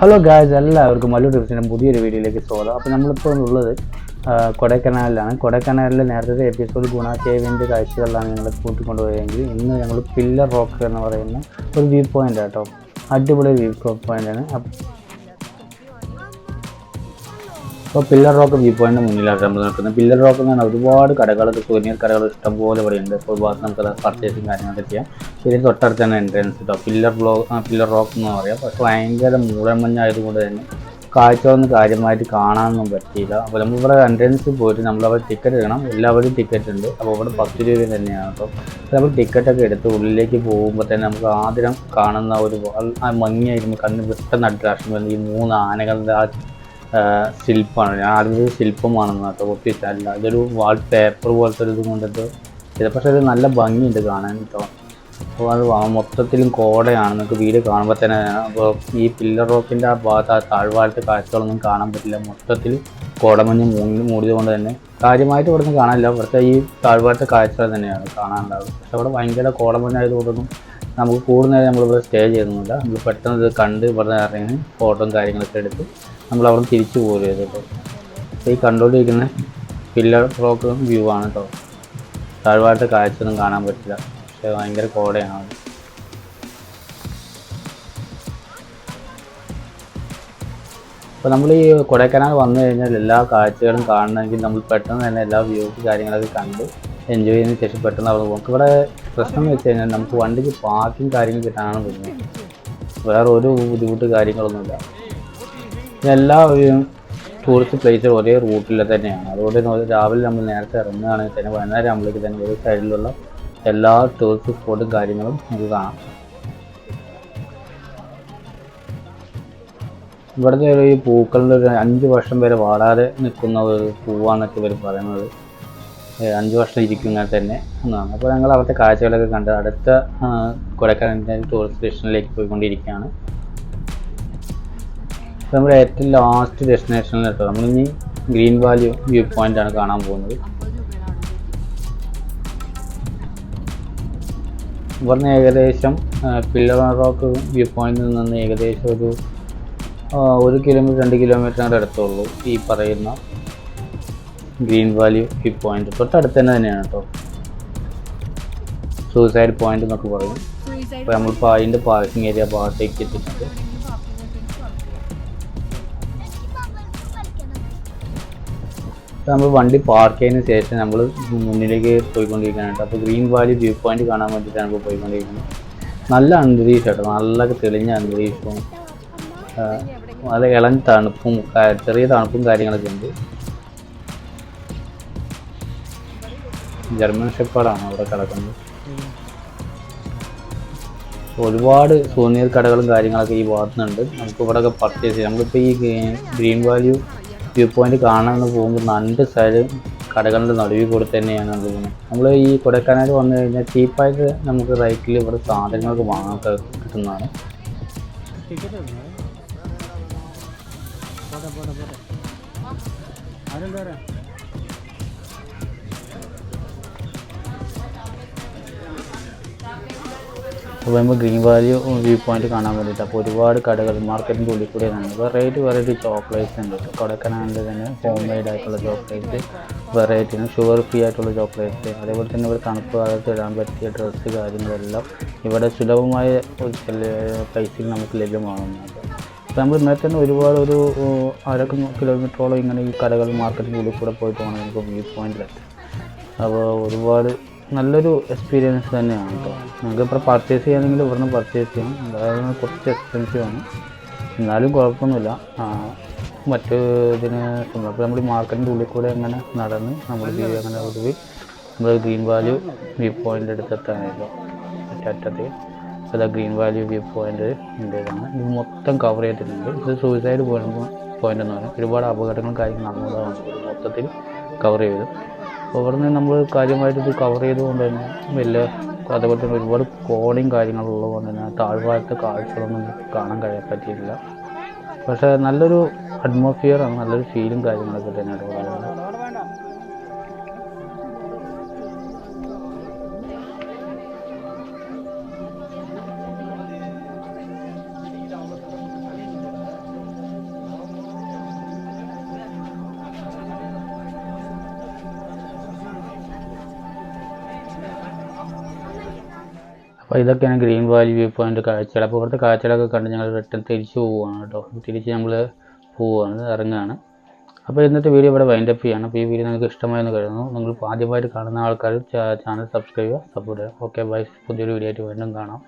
Hello guys, എല്ലാവർക്കും മല്ലു ട്രിപ്സിൻ്റെ പുതിയൊരു വീഡിയോയിലേക്ക് സ്വാഗതം. അപ്പോൾ നമ്മളിപ്പോൾ ഉള്ളത് കൊടൈക്കനാലിലാണ്. കൊടൈക്കനാലിൽ നേരത്തെ എപ്പിസോഡ് ഗുണ കേവിൻ്റെ കാഴ്ചകളിലാണ് ഞങ്ങൾ കൂട്ടിക്കൊണ്ടുപോയെങ്കിൽ ഇന്ന് ഞങ്ങൾ പില്ലർ റോക്ക് എന്ന് പറയുന്ന ഒരു വ്യൂ പോയിൻ്റ് കേട്ടോ. അടിപൊളി വ്യൂ പോയിൻ്റാണ്. അപ്പോൾ പില്ലർ റോക്ക് വ്യൂ പോയിൻ്റ് മുന്നിലാണ് നമ്മൾ നിൽക്കുന്നത്. പില്ലർ റോക്ക് എന്ന് പറഞ്ഞാൽ ഒരുപാട് കടകളൊക്കെ സുവനീർ കടകൾ ഇഷ്ടംപോലെ ഇവിടെയുണ്ട്. അപ്പോൾ ഭാഗത്ത് നമുക്ക് പർച്ചേസും കാര്യങ്ങളൊക്കെ ചെയ്യാം. ഇതിന് തൊട്ടടുത്ത് തന്നെ എൻട്രൻസ് കേട്ടോ. പില്ലർ റോക്ക് എന്ന് പറയാം. പക്ഷേ ഭയങ്കര മൂടൽമഞ്ഞായതുകൊണ്ട് തന്നെ കാഴ്ചകളൊന്നും കാര്യമായിട്ട് കാണാനൊന്നും പറ്റിയില്ല. അപ്പോൾ നമ്മളിവിടെ എൻട്രൻസിൽ പോയിട്ട് നമ്മളവിടെ ടിക്കറ്റ് എടുക്കണം. എല്ലാവരും ടിക്കറ്റ് ഉണ്ട്. അപ്പോൾ ഇവിടെ 10 രൂപ തന്നെയാണ് കേട്ടോ. നമ്മൾ ടിക്കറ്റൊക്കെ എടുത്ത് ഉള്ളിലേക്ക് പോകുമ്പോൾ തന്നെ നമുക്ക് ആദ്യം കാണുന്ന ഒരു ഭംഗിയായിരുന്നു. കണ്ണ് പെട്ടെന്ന് അട്രാക്ഷൻ വരുന്നത് ഈ 3 ആനകളുടെ ശില്പമാണ്. ഞാൻ ആദ്യം ശില്പമാണെന്ന് കേട്ടോ, ഒപ്പിച്ചല്ല. ഇതൊരു വാൾ പേപ്പർ പോലത്തെ ഒരു ഇത് കൊണ്ടിട്ട് ഇത്, പക്ഷേ ഇത് നല്ല ഭംഗിയുണ്ട് കാണാൻ കേട്ടോ. അപ്പോൾ അത് മൊത്തത്തിലും കോടയാണ്, നിങ്ങൾക്ക് വീഡിയോ കാണുമ്പോൾ തന്നെ. അപ്പോൾ ഈ പില്ലർ റോക്കിൻ്റെ ആ ഭാഗത്ത് ആ താഴ്വാരത്തെ കാഴ്ചകളൊന്നും കാണാൻ പറ്റില്ല. മൊത്തത്തിൽ കോടമഞ്ഞ് മൂടിയത് കൊണ്ട് തന്നെ കാര്യമായിട്ട് ഇവിടെ നിന്ന് കാണാനില്ല. ഇവിടുത്തെ ഈ താഴ്വാരത്തെ കാഴ്ചകൾ തന്നെയാണ് കാണാനുണ്ടാവുക. പക്ഷെ അവിടെ ഭയങ്കര കോടമഞ്ഞായതുകൊണ്ടൊന്നും നമുക്ക് കൂടുതൽ നമ്മളിവിടെ സ്റ്റേ ചെയ്യുന്നില്ല. നമ്മൾ പെട്ടെന്ന് ഇത് കണ്ട് ഇവിടെ ഇറങ്ങി ഫോട്ടോയും കാര്യങ്ങളൊക്കെ എടുത്ത് നമ്മളവിടെ തിരിച്ചു പോരുക കേട്ടോ. അപ്പോൾ ഈ കണ്ടുകൊണ്ടിരിക്കുന്ന പില്ലർ റോക്ക് വ്യൂ ആണ് കേട്ടോ. താഴ്വാരത്തെ കാഴ്ചയൊന്നും കാണാൻ പറ്റില്ല, പക്ഷേ ഭയങ്കര കോടയാണ്. അപ്പോൾ നമ്മൾ ഈ കൊടൈക്കനാൽ വന്നു കഴിഞ്ഞാൽ എല്ലാ കാഴ്ചകളും കാണണമെങ്കിൽ നമ്മൾ പെട്ടെന്ന് തന്നെ എല്ലാ വ്യൂസ് കാര്യങ്ങളൊക്കെ കണ്ട് എൻജോയ് ചെയ്യുന്നതിന് ശേഷം പെട്ടെന്ന് അവിടെ പോകും. ഇവിടെ പ്രശ്നം എന്ന് വെച്ച് കഴിഞ്ഞാൽ നമുക്ക് വണ്ടിക്ക് പാർക്കിംഗ് കാര്യങ്ങൾ കിട്ടാനാണ് തോന്നുന്നത്. വേറെ ഒരു ബുദ്ധിമുട്ട് കാര്യങ്ങളൊന്നുമില്ല. എല്ലാ ടൂറിസ്റ്റ് പ്ലേസും ഒരേ റൂട്ടിൽ തന്നെയാണ്. അതുകൊണ്ട് രാവിലെ നമ്മൾ നേരത്തെ ഇറങ്ങുകയാണെങ്കിൽ തന്നെ വൈകുന്നേരം ആകുമ്പോഴേക്ക് തന്നെ ഒരു സൈഡിലുള്ള എല്ലാ ടൂറിസ്റ്റ് സ്പോട്ടും കാര്യങ്ങളും നമുക്ക് കാണാം. ഇവിടുത്തെ ഈ പൂക്കളുടെ ഒരു 5 വർഷം വരെ വാടാതെ നിൽക്കുന്ന ഒരു പൂവാന്നൊക്കെ ഇവർ പറയുന്നത്. 5 വർഷം ഇരിക്കുന്ന തന്നെ എന്നാണ്. അപ്പോൾ ഞങ്ങൾ അവിടുത്തെ കാഴ്ചകളൊക്കെ കണ്ട് അടുത്ത കൊടൈക്കനാലിൻ്റെ ടൂറിസ്റ്റ് സ്റ്റേഷനിലേക്ക് പോയിക്കൊണ്ടിരിക്കുകയാണ്. നമ്മുടെ ഏറ്റവും ലാസ്റ്റ് ഡെസ്റ്റിനേഷനിൽ കേട്ടോ. നമ്മളിനി ഗ്രീൻ വാലി വ്യൂ പോയിൻ്റാണ് കാണാൻ പോകുന്നത്. ഇവിടുന്ന് ഏകദേശം പില്ലർ റോക്ക് വ്യൂ പോയിന്റിൽ നിന്ന് ഏകദേശം ഒരു 1 കിലോമീറ്റർ 2 കിലോമീറ്ററിൻ്റെ അടുത്തുള്ളൂ ഈ പറയുന്ന ഗ്രീൻ വാലി വ്യൂ പോയിന്റ്. തൊട്ടടുത്ത് തന്നെയാണ് കേട്ടോ. സൂസൈഡ് പോയിന്റ് എന്നൊക്കെ പറയും. അപ്പോൾ നമ്മളിപ്പോൾ അതിൻ്റെ പാർക്കിംഗ് ഏരിയ ഭാഗത്തേക്ക് എത്തിയിട്ടുണ്ട്. നമ്മൾ വണ്ടി പാർക്ക് ചെയ്തതിന് ശേഷം നമ്മൾ മുന്നിലേക്ക് പോയിക്കൊണ്ടിരിക്കുകയാണ്. അപ്പോൾ ഗ്രീൻ വാലി വ്യൂ പോയിന്റ് കാണാൻ വേണ്ടിയിട്ടാണ് ഇപ്പോൾ പോയിക്കൊണ്ടിരിക്കുന്നത്. നല്ല അന്തരീക്ഷം കേട്ടോ, നല്ല തെളിഞ്ഞ അന്തരീക്ഷവും നല്ല ഇളം തണുപ്പും ചെറിയ തണുപ്പും കാര്യങ്ങളൊക്കെ ഉണ്ട്. ജർമ്മൻ ഷെപ്പേർഡാണ് അവിടെ കിടക്കുന്നത്. ഒരുപാട് സുവനീർ കടകളും കാര്യങ്ങളൊക്കെ ഈ ഭാഗത്തുനിന്നുണ്ട്. നമുക്ക് ഇവിടെയൊക്കെ പർച്ചേസ് ചെയ്യാം. നമ്മളിപ്പോൾ ഈ ഗ്രീൻ വാലി വ്യൂ പോയിന്റ് കാണാൻ പോകുമ്പോൾ 2 സൈഡ് കടകളുടെ നടുവിൽ കൂടെ തന്നെയാണ് പോകുന്നത്. നമ്മൾ ഈ കൊടൈക്കനാൽ വന്നു കഴിഞ്ഞാൽ ചീപ്പായിട്ട് നമുക്ക് റൈറ്റിൽ ഇവിടെ സാധനങ്ങൾക്ക് വാങ്ങാൻ കിട്ടുന്നതാണ്. അപ്പോൾ നമ്മൾ ഗ്രീൻ വാലി വ്യൂ പോയിന്റ് കാണാൻ വേണ്ടിയിട്ട് അപ്പോൾ ഒരുപാട് കടകൾ മാർക്കറ്റിൻ്റെ ഉള്ളിൽ കൂടെയാണ്. വെറൈറ്റി ചോക്ലേറ്റ്സ് ഉണ്ട്. കൊടൈക്കനാലിൻ്റെ തന്നെ ഹോം മെയ്ഡ് ആയിട്ടുള്ള ചോക്ലേറ്റ്സ്, വെറൈറ്റി ഷുഗർ ഫ്രീ ആയിട്ടുള്ള ചോക്ലേറ്റ്സ്, അതേപോലെ തന്നെ ഇവിടെ തണുപ്പ് കാലത്ത് ഇടാൻ പറ്റിയ ഡ്രസ്സ് കാര്യങ്ങളെല്ലാം ഇവിടെ സുലഭമായ പൈസയിൽ നമുക്ക് ലഭ്യമാകുന്നുണ്ട്. അപ്പോൾ നമ്മൾ ഇന്നലെ തന്നെ ഒരുപാട് ഒരു 1/2 കിലോമീറ്ററോളം ഇങ്ങനെ ഈ കടകൾ മാർക്കറ്റിൻ്റെ ഉള്ളിൽ കൂടെ പോയിട്ട് വേണം നമുക്ക് വ്യൂ പോയിന്റിലെത്താം. അപ്പോൾ ഒരുപാട് നല്ലൊരു എക്സ്പീരിയൻസ് തന്നെയാണ് കേട്ടോ. നമുക്ക് ഇപ്പോൾ പർച്ചേസ് ചെയ്യുകയാണെങ്കിൽ ഇവിടുന്ന് പർച്ചേസ് ചെയ്യാം. അതായത് കുറച്ച് എക്സ്പെൻസീവ് ആണ്, എന്നാലും കുഴപ്പമൊന്നുമില്ല. മറ്റ് ഇതിന് അപ്പോൾ നമ്മൾ മാർക്കറ്റിൻ്റെ ഉള്ളിൽ കൂടെ അങ്ങനെ നടന്ന് നമ്മൾ അങ്ങനെ ഒടുവിൽ നമ്മൾ ഗ്രീൻ വാലി വ്യൂ പോയിൻ്റ് അടുത്തെത്താനായിരുന്നു അറ്റത്ത്. അത് ഗ്രീൻ വാലി വ്യൂ പോയിൻ്റ് ഇതാണ്. ഇത് മൊത്തം കവർ ചെയ്തിട്ടുണ്ട്. ഇത് സൂസൈഡ് പോയിൻ്റ് എന്ന് പറയും. ഒരുപാട് അപകടങ്ങളും കാര്യങ്ങളും നടന്നതാണ്. മൊത്തത്തിൽ കവർ ചെയ്തു. അപ്പോൾ ഇവിടെ നിന്ന് നമ്മൾ കാര്യമായിട്ട് ഇത് കവർ ചെയ്തുകൊണ്ട് തന്നെ വലിയ അതുപോലെ തന്നെ ഒരുപാട് കോടയും കാര്യങ്ങളുള്ളത് കൊണ്ട് തന്നെ താഴ്വാരത്തെ കാഴ്ചകളൊന്നും കാണാൻ പറ്റിയിട്ടില്ല. പക്ഷേ നല്ലൊരു അറ്റ്മോസ്ഫിയറാണ്, നല്ലൊരു ഫീലും കാര്യങ്ങളൊക്കെ തന്നെയാണ് പറയുന്നത്. അപ്പോൾ ഇതൊക്കെയാണ് ഗ്രീൻ വാലി വ്യൂ പോയിൻ്റ് കാഴ്ചകൾ. അപ്പോൾ ഇവിടുത്തെ കാഴ്ചകളൊക്കെ കണ്ട് ഞങ്ങൾ റിട്ടേൺ തിരിച്ചു പോവുകയാണ് കേട്ടോ. തിരിച്ച് നമ്മൾ പോവുകയാണ്, ഇറങ്ങുകയാണ്. അപ്പോൾ ഇന്നത്തെ വീഡിയോ ഇവിടെ വൈൻഡപ്പ് ചെയ്യാണ്. അപ്പോൾ ഈ വീഡിയോ നിങ്ങൾക്ക് ഇഷ്ടമായെന്ന് കരുതുന്നു. നിങ്ങൾ ആദ്യമായിട്ട് കാണുന്ന ആൾക്കാർ ചാനൽ സബ്സ്ക്രൈബ് ചെയ്യുക, സപ്പോർട്ട് ചെയ്യുക. Okay bye. പുതിയൊരു വീഡിയോ ആയിട്ട് വീണ്ടും കാണാം.